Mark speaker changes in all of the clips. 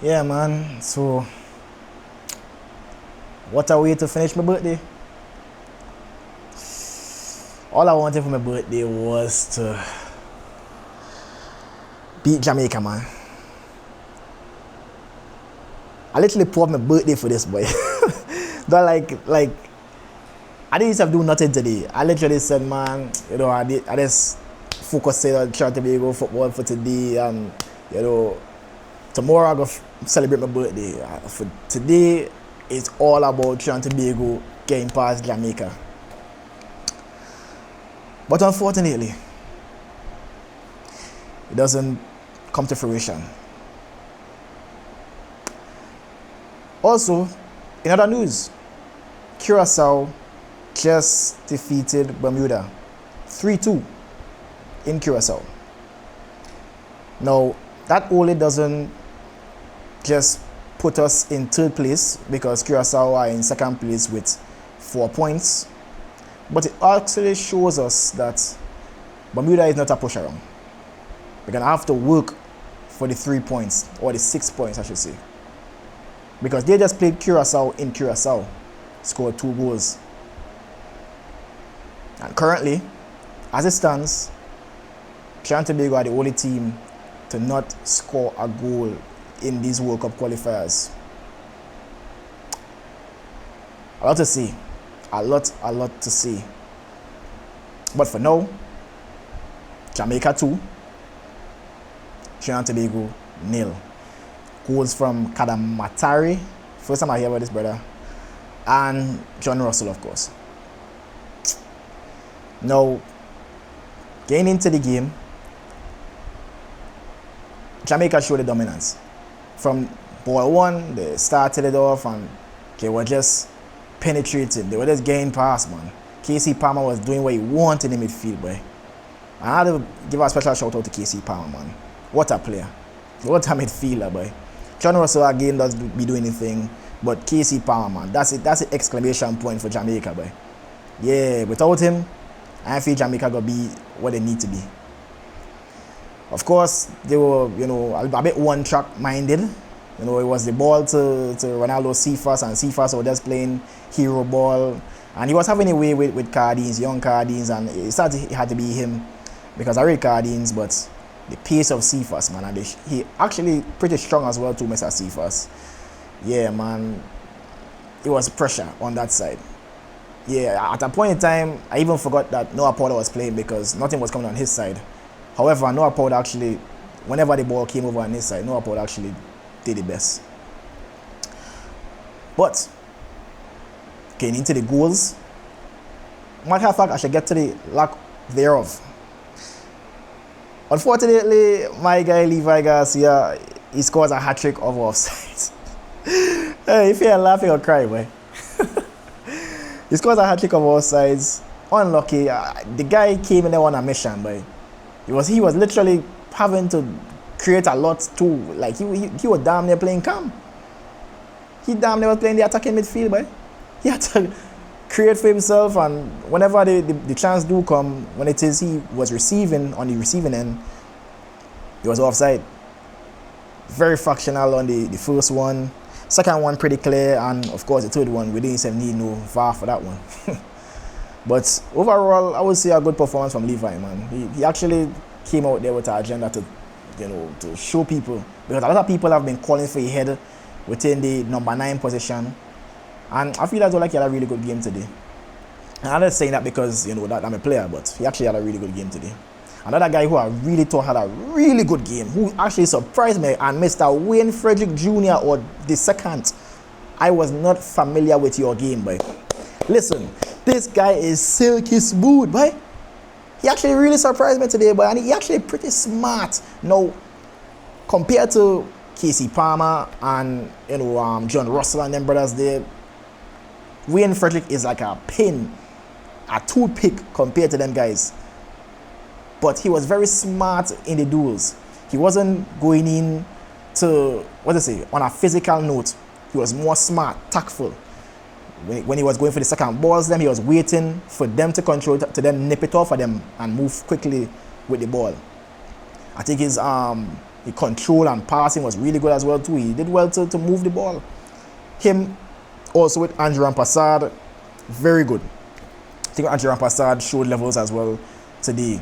Speaker 1: Yeah, man. So, what a way to finish my birthday. All I wanted for my birthday was to beat Jamaica, man. I literally put up my birthday for this, boy. But like, I didn't have to do nothing today. I literally said, man, I just focused on Trinidad and Tobago football for today, and tomorrow I'm gonna celebrate my birthday. For today, it's all about Trinidad and Tobago getting past Jamaica. But unfortunately, it doesn't come to fruition. Also, in other news, Curacao just defeated Bermuda 3-2 in Curacao. Now, that only doesn't just put us in third place because Curacao are in second place with 4 points, but it actually shows us that Bermuda is not a push around. We're going to have to work for the 3 points, or the 6 points, I should say. Because they just played Curacao in Curacao, scored 2 goals. And currently, as it stands, Trinidad and Tobago are the only team to not score a goal in these World Cup qualifiers. A lot to see. A lot to see. But for now, Jamaica 2, Trinidad and Tobago 0. Goals from Kadamatari, first time I hear about this brother, and John Russell, of course. Now, getting into the game, Jamaica showed the dominance. From ball one, they started it off and they were just penetrating. They were just getting past, man. KC Palmer was doing what he wanted in the midfield, boy. I had to give a special shout out to KC Palmer, man. What a player. What a midfielder, boy. John Russell again doesn't be doing anything, but KC Palmer, man, that's it. That's the exclamation point for Jamaica, boy. Yeah, without him, I feel Jamaica gonna be what they need to be. Of course, they were, a bit one-track minded. It was the ball to Ronaldo Cephas, and Cephas was just playing hero ball, and he was having a way with Cardines, young Cardines, and it had to be him because I read Cardines, but the pace of Cephas, man, and he actually pretty strong as well too, Mr. Cephas. Yeah, man, it was pressure on that side. Yeah, at a point in time, I even forgot that Noah Powder was playing because nothing was coming on his side. However, Noah Powder actually, whenever the ball came over on his side, Noah Powder actually did the best. But, getting into the goals, matter of fact, I should get to the lack thereof. Unfortunately, my guy Levi Garcia, he scores a hat-trick of offsides. Hey, if you're laughing or crying, boy. He scores a hat-trick of offsides. Unlucky. The guy came in there on a mission, boy. He was literally having to create a lot too. Like he was damn near playing calm. He damn near was playing the attacking midfield, boy. He had to create for himself, and whenever the chance do come, when it is he was receiving on the receiving end, he was offside. Very fractional on the first one. Second one pretty clear, and of course the third one we didn't even need no VAR for that one. But overall, I would say a good performance from Levi, man. He actually came out there with an agenda to show people, because a lot of people have been calling for a head within the number 9 position. And I feel as though like he had a really good game today. And I'm not saying that because, that I'm a player, but he actually had a really good game today. Another guy who I really thought had a really good game, who actually surprised me, and Mr. Wayne Frederick Jr. or the second. I was not familiar with your game, boy. Listen, this guy is silky smooth, boy. He actually really surprised me today, boy, and he actually pretty smart. Now, compared to KC Palmer and, John Russell and them brothers there, Wayne Frederick is like a pin, a toothpick compared to them guys. But he was very smart in the duels. He wasn't going in to, on a physical note. He was more smart, tactful. When he was going for the second balls, he was waiting for them to control, to then nip it off of them and move quickly with the ball. I think his He control and passing was really good as well too. He did well to move the ball. Him also with Andrew Rampasad, very good. I think Andrew Rampasad showed levels as well today.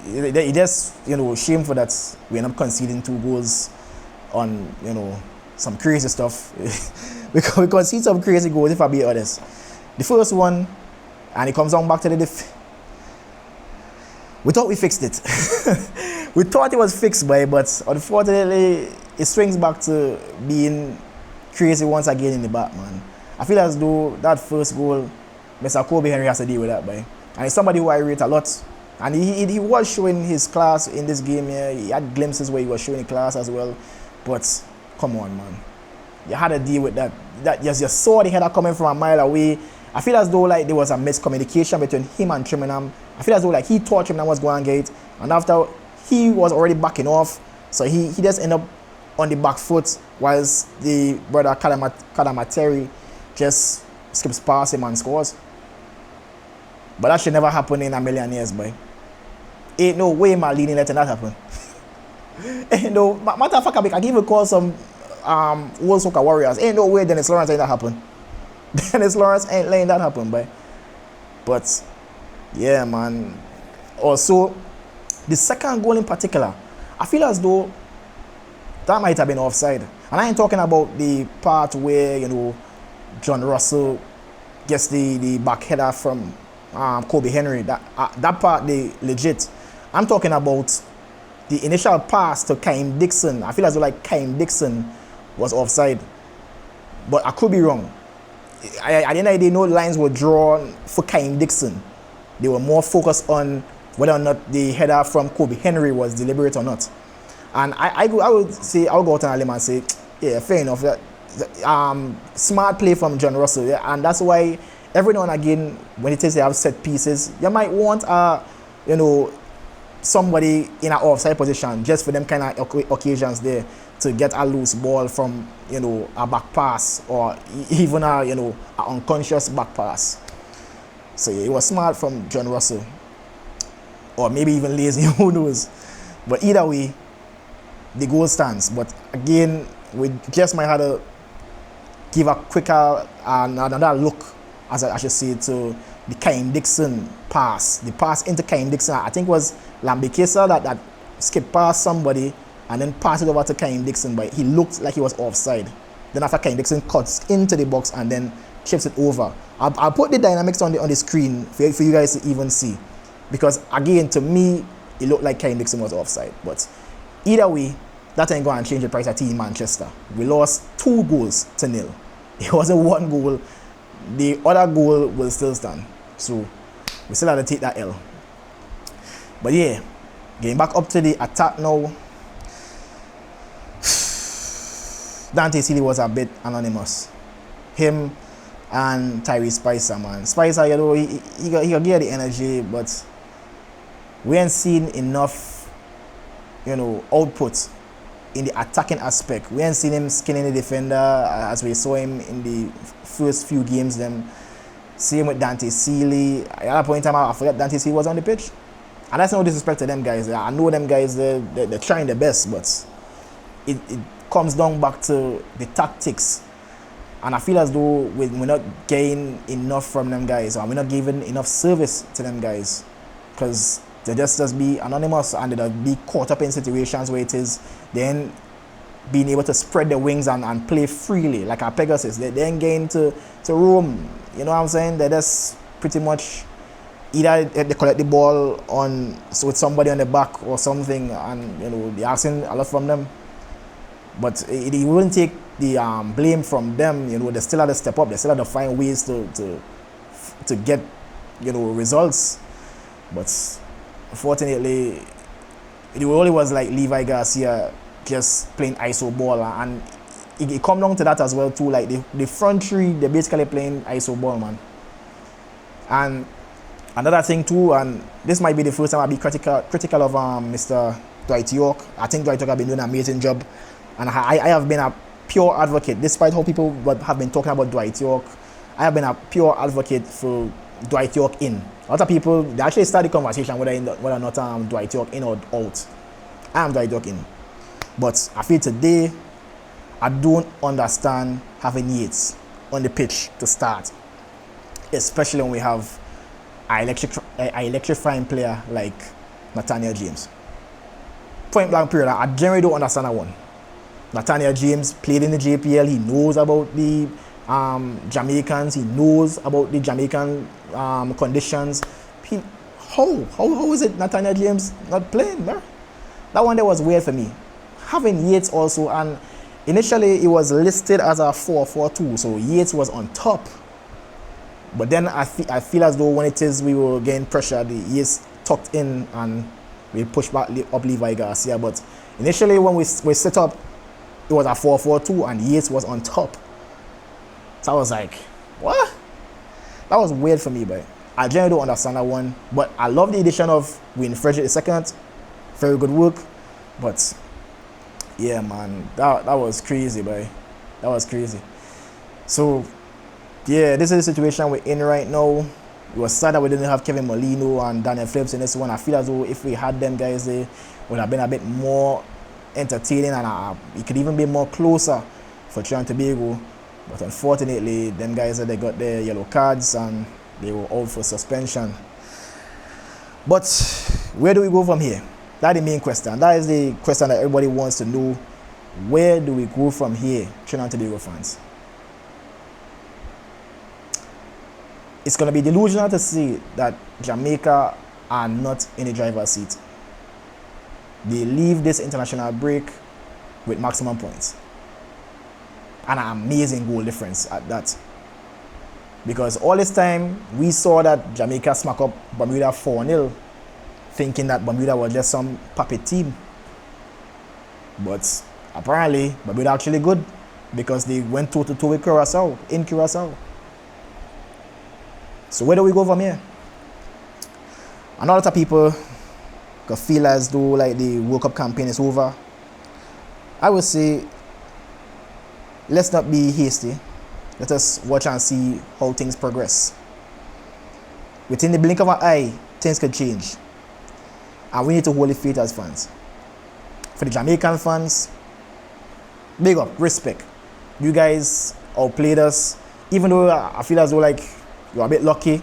Speaker 1: It just, shameful that we end up conceding 2 goals on, some crazy stuff. we concede some crazy goals, if I be honest. The first one, and it comes on back to the we thought we fixed it. We thought it was fixed, but unfortunately, it swings back to being crazy once again in the back, man. I feel as though that first goal, Mr. Kobe Henry has to deal with that, boy. And he's somebody who I rate a lot. And he was showing his class in this game here. He had glimpses where he was showing class as well. But come on, man. You had to deal with that. You saw the header coming from a mile away. I feel as though like there was a miscommunication between him and Trinidad. I feel as though like he thought Trinidad was going to get it. And after he was already backing off. So he just ended up on the back foot whilst the brother Kadamateri just skips past him and scores. But that should never happen in a million years, boy. Ain't no way Marlene letting that happen. Ain't no matter of fact, I can even call some World Soca Warriors. Ain't no way Dennis Lawrence ain't that happen. Dennis Lawrence ain't letting that happen, boy. But yeah, man. Also, the second goal in particular, I feel as though that might have been offside. And I ain't talking about the part where, John Russell gets the back header from Kobe Henry. That part, they legit. I'm talking about the initial pass to Kaim Dixon. I feel as though like Kaim Dixon was offside. But I could be wrong. At the end of the day, no lines were drawn for Kaim Dixon. They were more focused on whether or not the header from Kobe Henry was deliberate or not. And I would say, I'll go out on a limb and say, yeah, fair enough. Smart play from John Russell. Yeah, and that's why every now and again, when it is they have set pieces, you might want somebody in an offside position just for them kind of occasions there to get a loose ball from a back pass or even an unconscious back pass. So yeah, it was smart from John Russell, or maybe even lazy, who knows. But either way, the goal stands. But again, we just might have to give a quicker another look, as I should say, to the Kaim Dixon pass. The pass into Kaim Dixon, I think it was Lambekesa that skipped past somebody and then passed it over to Kaim Dixon, but he looked like he was offside. Then after Kaim Dixon cuts into the box and then chips it over. I'll put the dynamics on the screen for you guys to even see. Because again, to me, it looked like Kaim Dixon was offside. But either way, that ain't going to change the price of team Manchester. We lost 2 goals to 0. It wasn't 1 goal. The other goal will still stand. So we still have to take that L. But yeah, getting back up to the attack now. Dante Sealy was a bit anonymous. Him and Tyrese Spicer, man. Spicer, he got the energy, but we ain't seen enough, output in the attacking aspect. We ain't seen him skinning the defender as we saw him in the first few games. Them same with Dante Sealy. At that point in time, I forgot Dante Sealy was on the pitch. And that's no disrespect to them guys. I know them guys, they're trying their best, but it comes down back to the tactics. And I feel as though we're not getting enough from them guys, or we're not giving enough service to them guys, because they just be anonymous and they'll be caught up in situations where it is then being able to spread their wings and play freely like a Pegasus. They ain't getting to roam. You know what I'm saying? They just pretty much either they collect the ball with somebody on the back or something, and they're asking a lot from them. But it wouldn't take the blame from them. They still have to step up. They still have to find ways to get results. But unfortunately, it only was like Levi Garcia just playing ISO ball, and it come down to that as well too. Like the front three, they're basically playing ISO ball, man. And another thing too, and this might be the first time I'll be critical of Mr. Dwight York. I think Dwight York have been doing an amazing job. And I have been a pure advocate, despite how people have been talking about Dwight York. I have been a pure advocate for Dwight York in. A lot of people, they actually start the conversation whether or not Dwight York in or out. I am Dwight York in. But I feel today, I don't understand having Yates on the pitch to start, especially when we have an electrifying player like Nathaniel James. Point blank period, I generally don't understand that one. Nathaniel James played in the JPL. He knows about the Jamaicans. He knows about the Jamaican conditions. How is it Nathaniel James not playing, man? That one there was weird for me. Having Yates also, and initially it was listed as a 4-4-2, so Yates was on top. But then I feel as though when it is we were getting pressure, the Yates tucked in and we pushed back up Levi Garcia. But initially when we set up, it was a 4-4-2 and Yates was on top. So I was like, what? That was weird for me, but I generally don't understand that one. But I love the addition of Wayne Frederick II. Very good work. But yeah, man, that was crazy, boy. That was crazy. So yeah, this is the situation we're in right now. It was sad that we didn't have Kevin Molino and Daniel Phillips in this one. I feel as though if we had them guys there, it would have been a bit more entertaining, and it could even be more closer for Trinidad and Tobago. But unfortunately, them guys they got their yellow cards and they were out for suspension. But where do we go from here? That's the main question. That is the question that everybody wants to know. Where do we go from here, Trinidad and Tobago fans? It's going to be delusional to say that Jamaica are not in the driver's seat. They leave this international break with maximum points. And an amazing goal difference at that. Because all this time, we saw that Jamaica smack up Bermuda 4-0, thinking that Bermuda was just some puppet team. But apparently, Bermuda actually good, because they went toe-to-toe with Curacao, in Curacao. So where do we go from here? A lot of people could feel as though like the World Cup campaign is over. I would say, let's not be hasty. Let us watch and see how things progress. Within the blink of an eye, things could change. And we need to hold the faith as fans. For the Jamaican fans, big up, respect. You guys outplayed us. Even though I feel as though like you're a bit lucky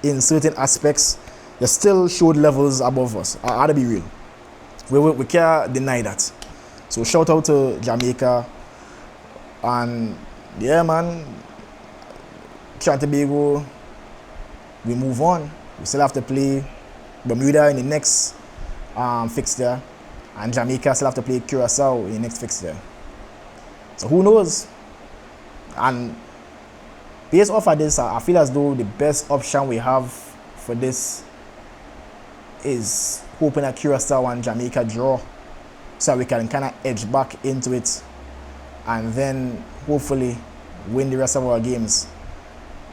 Speaker 1: in certain aspects, you still showed levels above us. I had to be real. We can't deny that. So shout out to Jamaica. And yeah, man, Trinidad and Tobago, we move on. We still have to play Bermuda in the next fixture, and Jamaica still have to play Curacao in the next fixture. So who knows? And based off of this, I feel as though the best option we have for this is hoping that Curacao and Jamaica draw, so we can kind of edge back into it and then hopefully win the rest of our games.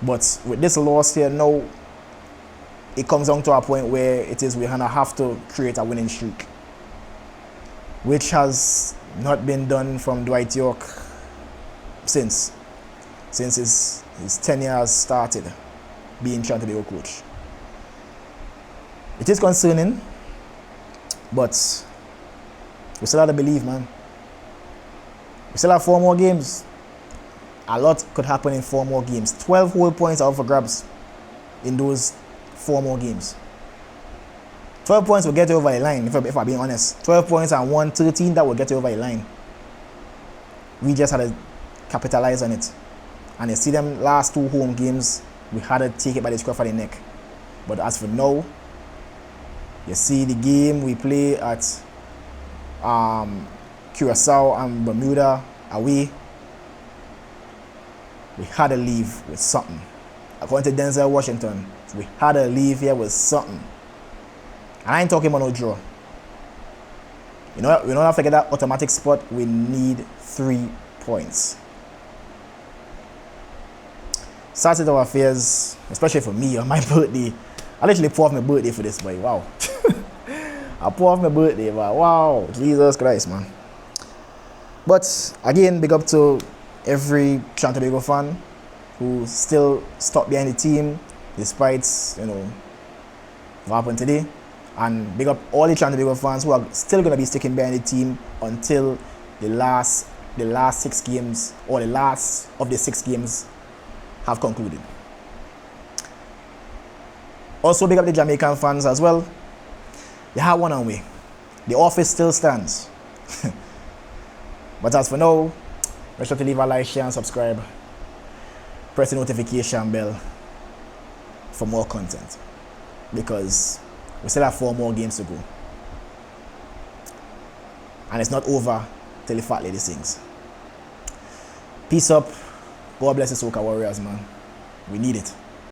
Speaker 1: But with this loss here now, it comes down to a point where we're gonna have to create a winning streak, which has not been done from Dwight York since his tenure started being Trinidad and Tobago coach. It is concerning, but we still have to believe, man. We still have 4 more games. A lot could happen in 4 more games. 12 whole points are up for grabs in those 4 more games. 12 points will get you over the line, if I'm being honest. 12 points and 1-13, that will get you over the line. We just had to capitalize on it. And you see them last 2 home games, we had to take it by the scruff of the neck. But as for now, you see the game we play at Curacao and Bermuda away, we had to leave with something. According to Denzel Washington, we had to leave here with something. And I ain't talking about no draw. We don't have to get that automatic spot. We need 3 points. Sad state of affairs, especially for me on my birthday. I literally pour off my birthday for this, boy. Wow. I pour off my birthday, but wow, Jesus Christ, man. But again, big up to every Trinidad and Tobago fan who still stuck behind the team despite, what happened today. And big up all the Trinidad and Tobago fans who are still going to be sticking behind the team until the last 6 games, or the last of the 6 games have concluded. Also big up the Jamaican fans as well. They have one on way. The office still stands. But as for now, make sure to leave a like, share and subscribe. Press the notification bell for more content, because we still have 4 more games to go. And it's not over till the fat lady sings. Peace up. God bless the Soca Warriors, man. We need it.